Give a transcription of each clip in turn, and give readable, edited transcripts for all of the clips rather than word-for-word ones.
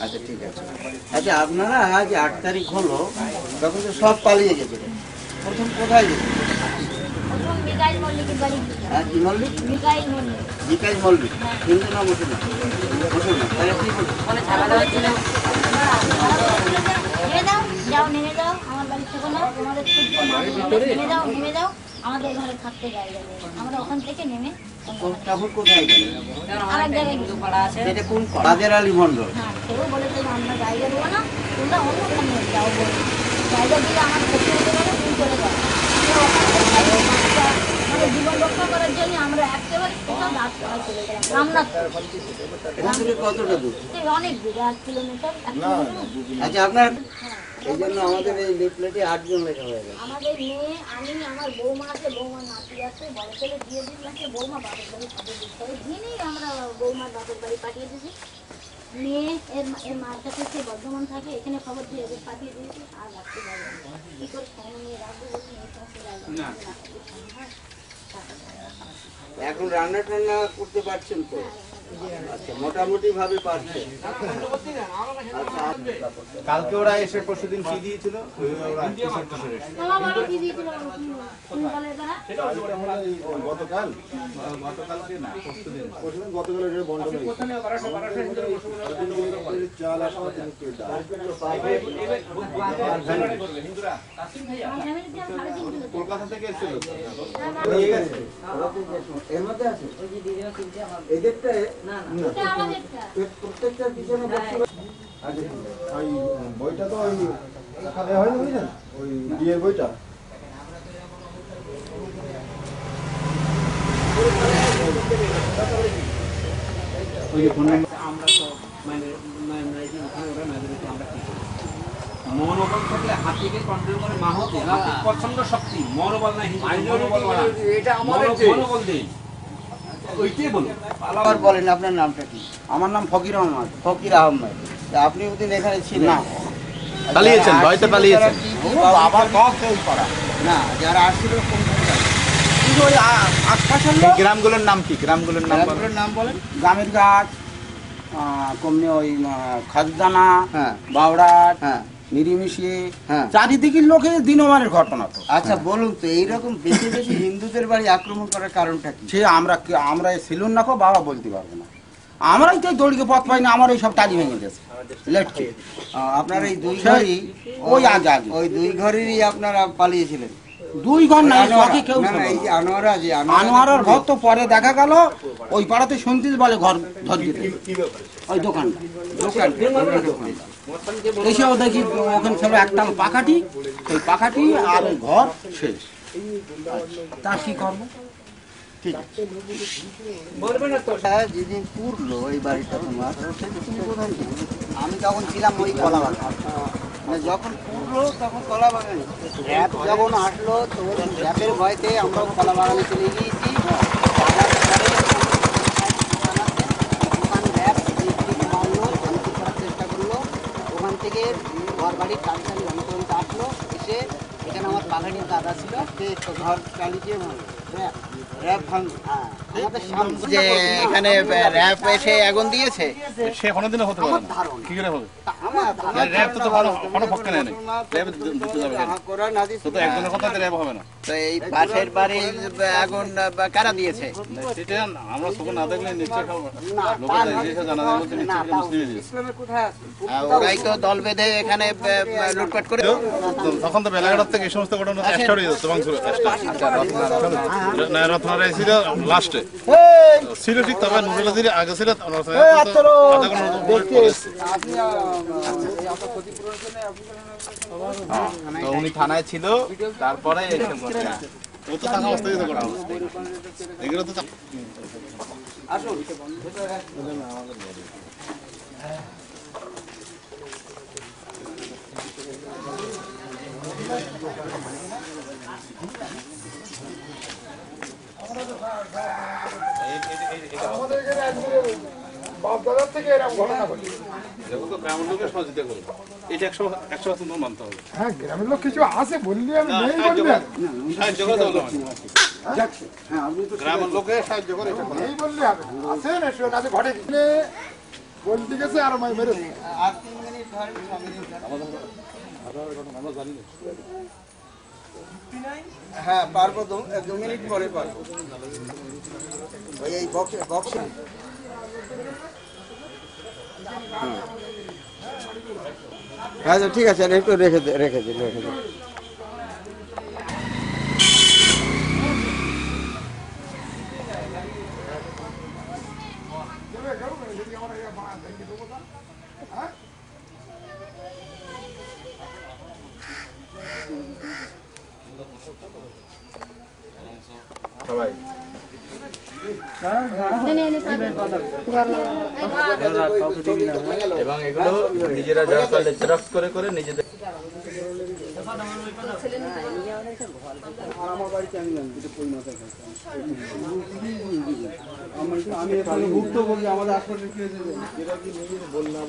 আচ্ছা ঠিক আছে। আচ্ছা আপনারা আজ 8 তারিখ হলো, তখন তো সব পালিয়ে গেছিলেন, প্রথম কোথায় গেছিলেন? হ্যাঁ কি মল্লিক? বিকাশ মল্লিক। হিন্দু না মুসলমান? মুসলমান। তাহলে কি বলছেন? আমাদের ঘরে থাকতে জায়গা নেই, আমরা ওখান থেকে নেমে তখন কোথায় গেলেন? আরেক জায়গায় কিছু পাড়া আছে। এটা কোন পাড়া? রাজের আলী মন্ডল। হ্যাঁ, সেও বলেছে যে আমরা জায়গা দেবো না, তোমরা অন্যখানে যাও বলে। জায়গা দিয়ে আমার ক্ষতি হতে পারে, তুমি চলে যাও। মানে জীবন রক্ষা করার জন্য আমরা একেবারে কোথাও রাস্তায় চলে গেলাম, রামনাথ। এখান থেকে কতটা দূর? অনেক দূর, 1 কিলোমিটার। আচ্ছা আপনার এই জন্য আমাদের এই লিফলেটে 8 জন লেখা হয়ে গেছে। আমাদের মেয়ে, আমি, আমার বৌমা আছে, বৌমার নাতি আছে, বড় ছেলে দিয়ে দিয়েছে, বৌমা বাপের বাড়ি পাঠিয়ে দিচ্ছে। ওই দিনই আমরা বৌমার বাপের বাড়ি পাঠিয়ে দিয়েছি। মেয়ে এর মার কাছে সে বর্ধমান থাকে, এখানে খবর দিয়ে এদের পাঠিয়ে দিয়েছি। আর রাখতে পারবো না, কী করে ফোন নিয়ে রাখবো বলুন? এই সমস্ত জায়গা এখন রান্না টান্না করতে পারছেন তো? আচ্ছা মোটামুটি ভাবে পারছেন। কালকে ওরা এসে পরশুদিন কি দিয়েছিল? গতকালকে না, গতকালের বন্টন চাল কলকাতা থেকে এসেছিল। এর মধ্যে আছে এদেরটা প্রত্যেকটার পিছনে ওই বইটা তো ওই হয়নি, বুঝলেন, ওই বিয়ের বইটা। আমরা তো মনোবল থাকলে হাতিকে কন্ট্রোল করে মাহতে, হাতির প্রচন্ড শক্তি, মনোবল নাই, মনোবল দেই। ওইটাই বলুন। আবার বলেন আপনার নামটা কি? আমার নাম ফকির আহমদ। ফকির আহমেদ। আপনি ওদিন এখানে ছিলেন না? পালিয়েছেন, ভয়তে পালিয়েছেন। বাবা সব কেউ করা না, যারা আসছিল কোন কিন্তু ওই আশপাশের এই লোক। গ্রামগুলোর নাম কি? গ্রামগুলোর নাম বলেন। নাম বলেন। গ্রামের গাছ, কমনি ওই খাজদানা, হ্যাঁ বাউড়াট, হ্যাঁ নিরিমিশি, হ্যাঁ। চারিদিকের লোকে দিনমানের ঘটনা তো। আচ্ছা বলুন তো, এইরকম বেশি বেশি হিন্দুদের বাড়ি আক্রমণ করার কারণটা কি? সে আমরা ছিলুন না কো, বাবা বলতে পারবো না। আমরাই তো দড়িকে পথ পাই না, আমার এই সব টালি ভেঙে গেছে লেটকে। আপনার এই দুই ঘরই ওই আজ আগে ওই দুই ঘরেরই আপনারা পালিয়েছিলেন? 2 ঘর নাই, বাকি কেউ না, ছিল না, এই না। যে আনোয়ারা আনোয়ারের ঘর তো পরে দেখা গেল ওই পাড়াতে শুনতিস বলে ঘর ধরিয়ে ওই দোকানটা এসেও দেখি ওখানে ছিল একটা পাকাটি, সেই পাকাটি আর ওই ঘর শেষ। তা কি করবো? ঠিক আছে। যেদিন পুরলো এই বাড়িটা তোমার, সেদিন তুমি কোথায় ছিলে? আমি তখন ছিলাম ওই কলা বাগান। মানে যখন পুরলো তখন কলা বাগানে র্যাব যখন আসলো, তো র্যাবের ভয়তে আমরাও কলা বাগানে চলে গিয়েছি। চেষ্টা করলো, ওখান থেকে ঘর বাড়ির টালি অনেক আসলো, এসে এখানে আমার বাগানের দাদা ছিল, সে ঘর টালি দিয়ে র্যাব ভাঙ। আমাদের সামনে যে এখানে র্যাব এসে আগুন দিয়েছে, সে কোনোদিনও হতে পারে না। কি করে হবে? র্যাব তো কোনো পক্ষে নেই, র্যাব দিতে যাবে কেন? তো একজনের কথাতে র্যাব হবে না। তো এই পাশের বাড়ির আগুন কারা দিয়েছে? সেটা আমরা সবাই না দেখলে নিশ্চয়ই লোকের জিনিসটা জানা যায়, বলতে নিশ্চয়ই মুসলিমই দিয়েছে। ওরাই তো দল বেঁধে এখানে লুটপাট করে। তখন তো বেলাঘাট থেকে এই সমস্ত ঘটনা স্টার্ট হয়ে যাচ্ছে, ভাঙচুর না, রত্নারা ছিল লাস্টে ছিল ঠিক, তবে নুরুল আগে ছিল। তো উনি থানায় ছিল, তারপরে ও তো থাকা অবস্থায় এগুলো তো আসুন বাপদাদার থেকে এরকম ঘটনা ঘটে। গ্রামের লোকের সহযোগিতা করবে, এটা 100% মানতে হবে। হ্যাঁ, গ্রামের লোক কিছু আছে বললি আমি নেই বলবি গ্রামের লোকে সাহায্য করে, নেই বললি হবে, আছে না, কাছে ঘটে বলতে গেছে আর মাই মেরেছে। আর 3 মিনিট ধরেন, 6 মিনিট ধরেন। হ্যাঁ পারবো, 2 মিনিট পরে পারবো। ওই এই বক্সে আচ্ছা ঠিক আছে, একটু রেখে দিন। সবাই এবং এগুলো নিজেরা যা পারলে জেরক্স করে করে নিজেদের আমি এখানে ভুক্ত বলছি আমাদের আশপাশে কি হয়েছে যেটা কি বললাম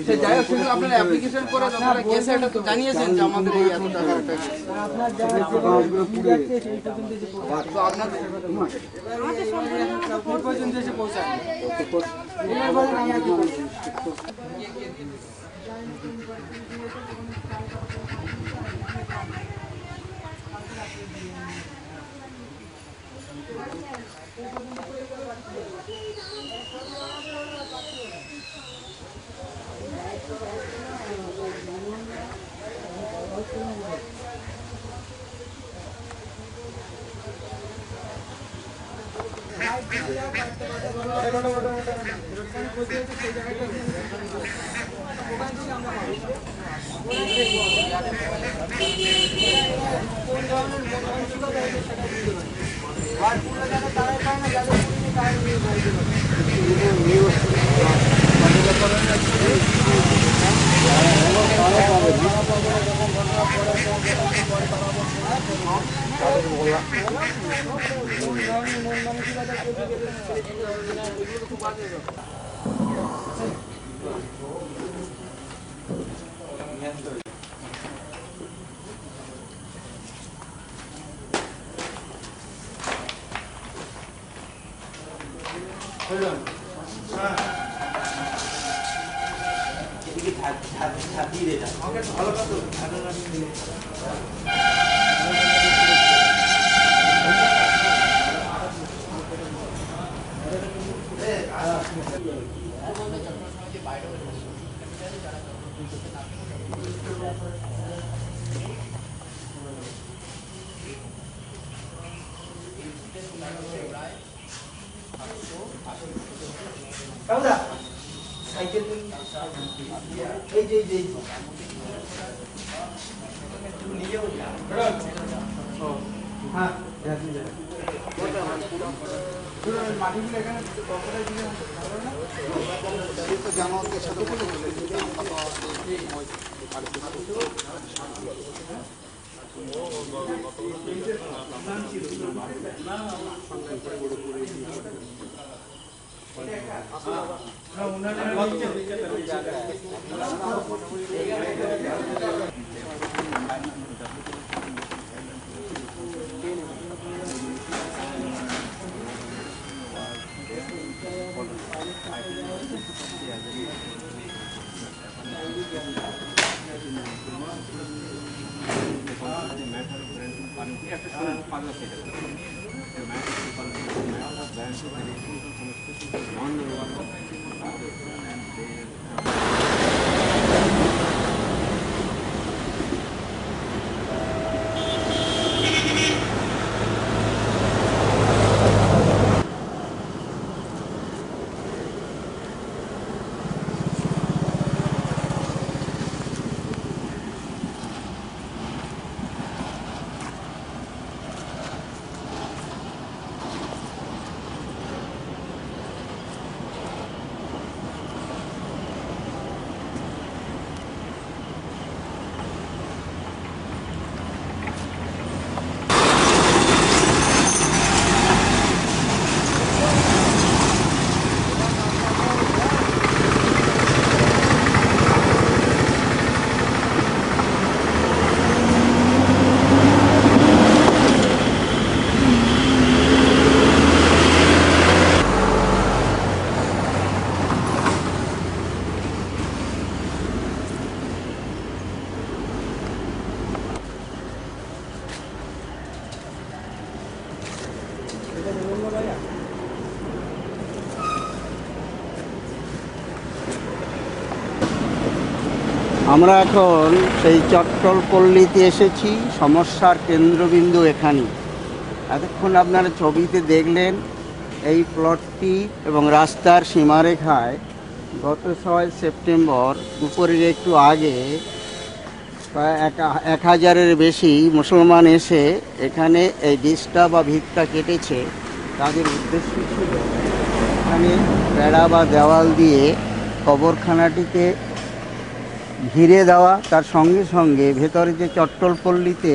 সে যাই হোক, সেগুলো আপনারা অ্যাপ্লিকেশন করে আপনারা কেসে এটা তো জানিয়েছেন যে আমাদের এই এত টাকার প্যাকেজ আপনার যারা পুরো যাচ্ছে সেই পর্যন্ত যে তো আপনাদের আমাদের পর্যন্ত এসে পৌঁছায় আমরা এখন সেই চট্টলপল্লীতে এসেছি, সমস্যার কেন্দ্রবিন্দু এখানেই। এতক্ষণ আপনারা ছবিতে দেখলেন এই প্লটটি এবং রাস্তার সীমারেখায় গত 6 সেপ্টেম্বর দুপুরের একটু আগে প্রায় 1000-এর বেশি মুসলমান এসে এখানে এই ডিসটা বা ভিতটা কেটেছে। তাদের উদ্দেশ্য ছিল এখানে বেড়া বা দেওয়াল দিয়ে কবরখানাটিকে ঘিরে দেওয়া, তার সঙ্গে সঙ্গে ভেতরে যে চট্টলপল্লীতে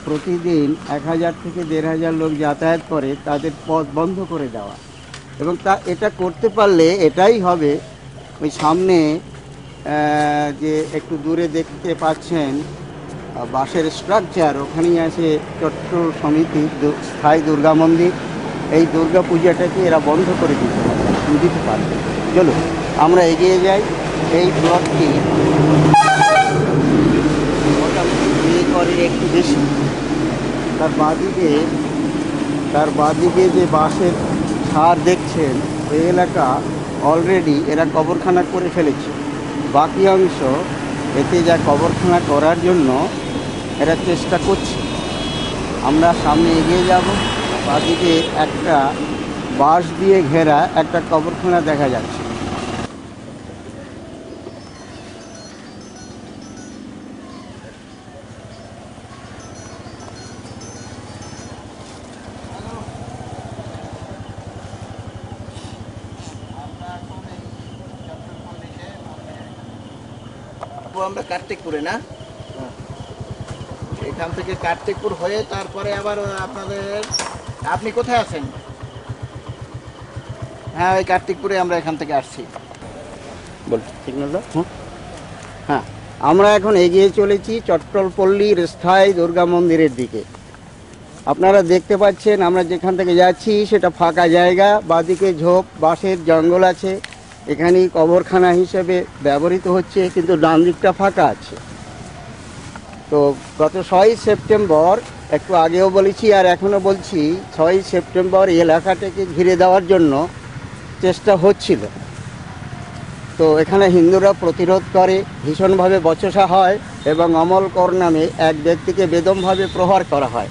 প্রতিদিন 1000 থেকে 1500 লোক যাতায়াত করে তাদের পথ বন্ধ করে দেওয়া। এবং এটা করতে পারলে এটাই হবে, ওই সামনে যে একটু দূরে দেখতে পাচ্ছেন বাঁশের স্ট্রাকচার, ওখানেই আছে চট্টল সমিতির স্থায়ী দুর্গা মন্দির। এই দুর্গা পূজাটাকে এরা বন্ধ করে দিতে পারবে। চলো আমরা এগিয়ে যাই। এই প্লটটি মোটামুটি 2 একরের একটু বেশি। তার বাঁদিকে যে বাঁশের ছাড় দেখছেন, ওই এলাকা অলরেডি এরা কবরখানা করে ফেলেছে। বাকি অংশ এতে যা কবরখানা করার জন্য এরা চেষ্টা করছে। আমরা সামনে এগিয়ে যাব। বাঁদিকে একটা বাঁশ দিয়ে ঘেরা একটা কবরখানা দেখা যাচ্ছে। আমরা কার্তিকপুরে না, এখান থেকে কার্তিকপুর হয়ে তারপরে আবার আপনাদের, আপনি কোথায় আছেন? হ্যাঁ, ওই কার্তিকপুরে আমরা এখান থেকে আসছি। বল সিগন্যাল। হ্যাঁ, আমরা এখন এগিয়ে চলেছি চট্টলপল্লীর স্থায়ী দুর্গা মন্দিরের দিকে। আপনারা দেখতে পাচ্ছেন আমরা যেখান থেকে যাচ্ছি সেটা ফাঁকা জায়গা, বাঁদিকে ঝোপ বাঁশের জঙ্গল আছে, এখানেই কবরখানা হিসেবে ব্যবহৃত হচ্ছে, কিন্তু ডান দিকটা ফাঁকা আছে। তো গত 6 সেপ্টেম্বর, একটু আগেও বলেছি আর এখনও বলছি, 6 সেপ্টেম্বর এই এলাকাটাকে ঘিরে দেওয়ার জন্য চেষ্টা হচ্ছিল। তো এখানে হিন্দুরা প্রতিরোধ করে, ভীষণভাবে বচসা হয় এবং অমল কর নামে এক ব্যক্তিকে বেদমভাবে প্রহার করা হয়।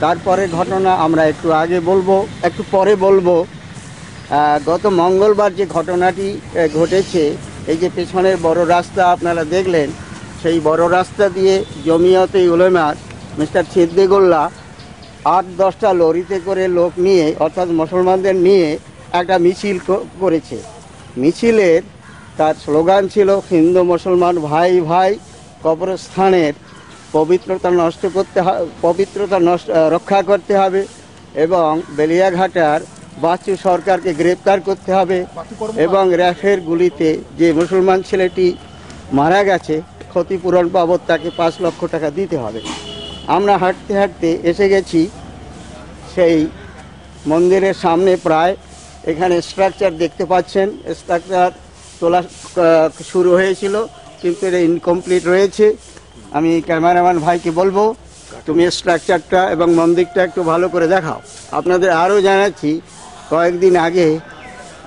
তারপরে ঘটনা আমরা একটু আগে বলবো, একটু পরে বলবো। গত মঙ্গলবার যে ঘটনাটি ঘটেছে, এই যে পেছনের বড় রাস্তা আপনারা দেখলেন, সেই বড় রাস্তা দিয়ে জমিয়তে উলেমার মিস্টার সিদ্দিকুল্লাহ 8-10টা লরিতে করে লোক নিয়ে, অর্থাৎ মুসলমানদের নিয়ে একটা মিছিল করেছে। মিছিলের তার স্লোগান ছিল হিন্দু মুসলমান ভাই ভাই, কবরস্থানের পবিত্রতা রক্ষা করতে হবে এবং বেলিয়াঘাটার বাচ্চু সরকারকে গ্রেপ্তার করতে হবে এবং র্যাফের গুলিতে যে মুসলমান ছেলেটি মারা গেছে ক্ষতিপূরণ বাবদ তাকে 5 লক্ষ টাকা দিতে হবে। আমরা হাঁটতে হাঁটতে এসে গেছি সেই মন্দিরের সামনে। প্রায় এখানে স্ট্রাকচার দেখতে পাচ্ছেন, স্ট্রাকচার তোলা শুরু হয়েছিল কিন্তু এটা ইনকমপ্লিট রয়েছে। আমি ক্যামেরাম্যান ভাইকে বলবো তুমি স্ট্রাকচারটা এবং মন্দিরটা একটু ভালো করে দেখাও। আপনাদের আরও জানাচ্ছি, কয়েকদিন আগে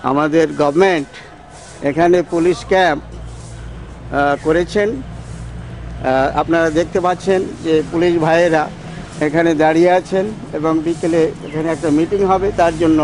আমাদের গভর্নমেন্ট এখানে পুলিশ ক্যাম্প করেছেন। আপনারা দেখতে পাচ্ছেন যে পুলিশ ভাইয়েরা এখানে দাঁড়িয়ে আছেন এবং বিকেলে এখানে একটা মিটিং হবে, তার জন্য